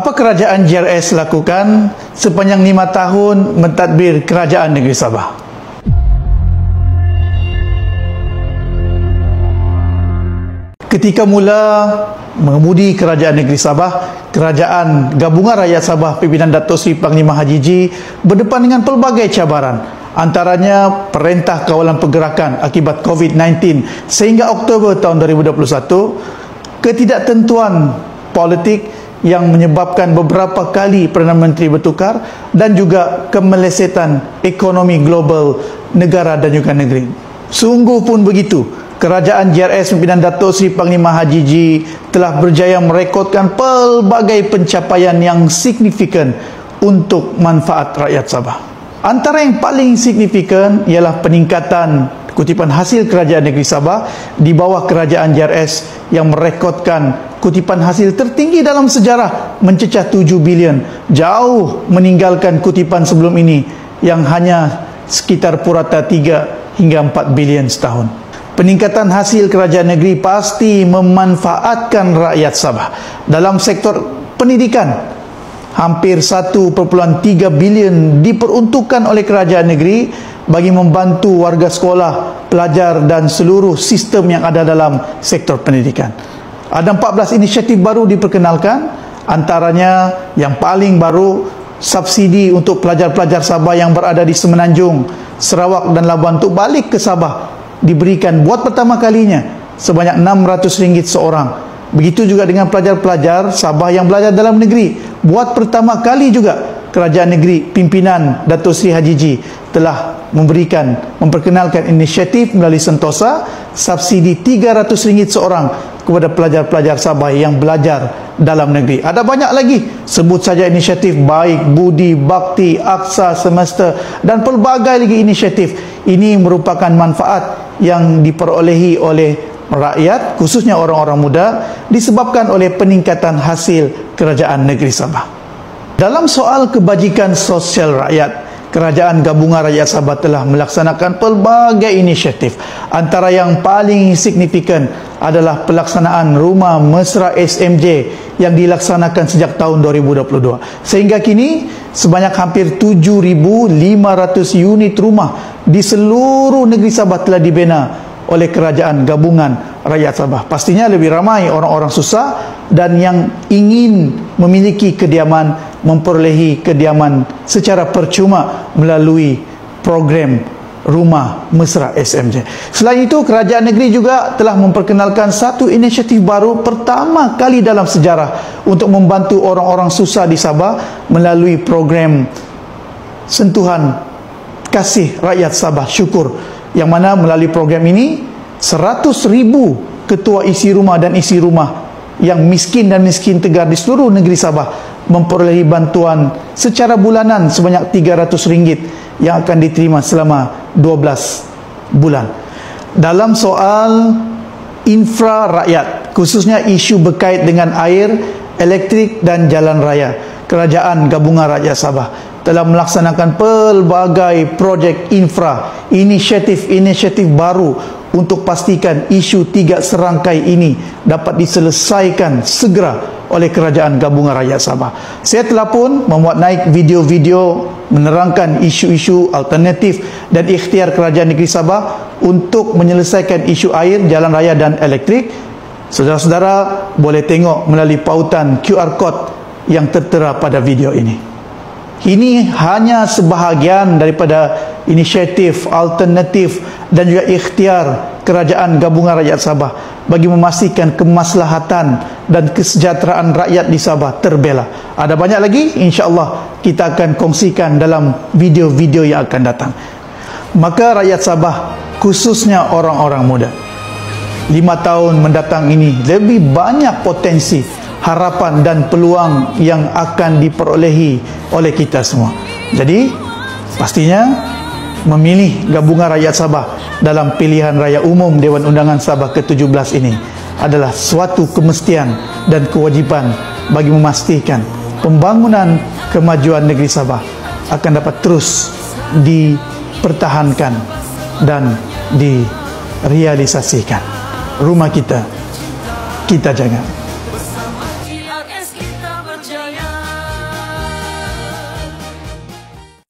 Apa kerajaan JRS lakukan sepanjang 5 tahun mentadbir Kerajaan Negeri Sabah? Ketika mula mengemudi Kerajaan Negeri Sabah, Kerajaan Gabungan Rakyat Sabah pimpinan Datuk Seri Panglima Haji G berdepan dengan pelbagai cabaran, antaranya Perintah Kawalan Pergerakan akibat COVID-19 sehingga Oktober tahun 2021, ketidaktentuan politik yang menyebabkan beberapa kali Perdana Menteri bertukar, dan juga kemelesetan ekonomi global negara dan juga negeri. Sungguh pun begitu, Kerajaan JRS pimpinan Datuk Seri Panglima Haji G telah berjaya merekodkan pelbagai pencapaian yang signifikan untuk manfaat rakyat Sabah. Antara yang paling signifikan ialah peningkatan kutipan hasil Kerajaan Negeri Sabah di bawah Kerajaan JRS yang merekodkan kutipan hasil tertinggi dalam sejarah mencecah 7 bilion, jauh meninggalkan kutipan sebelum ini yang hanya sekitar purata 3 hingga 4 bilion setahun. Peningkatan hasil kerajaan negeri pasti memanfaatkan rakyat Sabah. Dalam sektor pendidikan, hampir 1.3 bilion diperuntukkan oleh kerajaan negeri bagi membantu warga sekolah, pelajar dan seluruh sistem yang ada dalam sektor pendidikan. Ada 14 inisiatif baru diperkenalkan, antaranya yang paling baru, subsidi untuk pelajar-pelajar Sabah yang berada di Semenanjung, Sarawak dan Labuan untuk balik ke Sabah diberikan buat pertama kalinya sebanyak RM600 seorang. Begitu juga dengan pelajar-pelajar Sabah yang belajar dalam negeri. Buat pertama kali juga Kerajaan Negeri pimpinan Datuk Seri Haji G telah memperkenalkan inisiatif melalui Sentosa subsidi RM300 seorang kepada pelajar-pelajar Sabah yang belajar dalam negeri. Ada banyak lagi, sebut saja inisiatif Baik, Budi, Bakti, Aksa, Semesta dan pelbagai lagi inisiatif. Ini merupakan manfaat yang diperolehi oleh rakyat, khususnya orang-orang muda, disebabkan oleh peningkatan hasil Kerajaan Negeri Sabah. Dalam soal kebajikan sosial rakyat, Kerajaan Gabungan Rakyat Sabah telah melaksanakan pelbagai inisiatif. Antara yang paling signifikan adalah pelaksanaan Rumah Mesra SMJ yang dilaksanakan sejak tahun 2022. Sehingga kini, sebanyak hampir 7,500 unit rumah di seluruh negeri Sabah telah dibina oleh Kerajaan Gabungan Rakyat Sabah. Pastinya lebih ramai orang-orang susah dan yang ingin memiliki kediaman, memperolehi kediaman secara percuma melalui program Rumah Mesra SMJ. Selain itu, Kerajaan Negeri juga telah memperkenalkan satu inisiatif baru pertama kali dalam sejarah untuk membantu orang-orang susah di Sabah melalui program Sentuhan Kasih Rakyat Sabah Syukur, yang mana melalui program ini 100,000 ketua isi rumah dan isi rumah yang miskin dan miskin tegar di seluruh negeri Sabah memperolehi bantuan secara bulanan sebanyak RM300 yang akan diterima selama 12 bulan. Dalam soal infra rakyat, khususnya isu berkait dengan air, elektrik dan jalan raya, Kerajaan Gabungan Rakyat Sabah telah melaksanakan pelbagai projek infra, inisiatif baru untuk pastikan isu 3 serangkai ini dapat diselesaikan segera oleh Kerajaan Gabungan Rakyat Sabah. Saya telah pun membuat naik video-video menerangkan isu-isu alternatif dan ikhtiar Kerajaan Negeri Sabah untuk menyelesaikan isu air, jalan raya dan elektrik. Saudara-saudara boleh tengok melalui pautan QR Code yang tertera pada video ini. Ini hanya sebahagian daripada inisiatif, alternatif dan juga ikhtiar Kerajaan Gabungan Rakyat Sabah bagi memastikan kemaslahatan dan kesejahteraan rakyat di Sabah terbela. Ada banyak lagi, insya-Allah kita akan kongsikan dalam video-video yang akan datang. Maka rakyat Sabah, khususnya orang-orang muda, 5 tahun mendatang ini lebih banyak potensi, harapan dan peluang yang akan diperolehi oleh kita semua. Jadi, pastinya memilih Gabungan Rakyat Sabah dalam pilihan raya umum Dewan Undangan Sabah ke-17 ini adalah suatu kemestian dan kewajipan bagi memastikan pembangunan kemajuan negeri Sabah akan dapat terus dipertahankan dan direalisasikan. Rumah kita, kita jaga.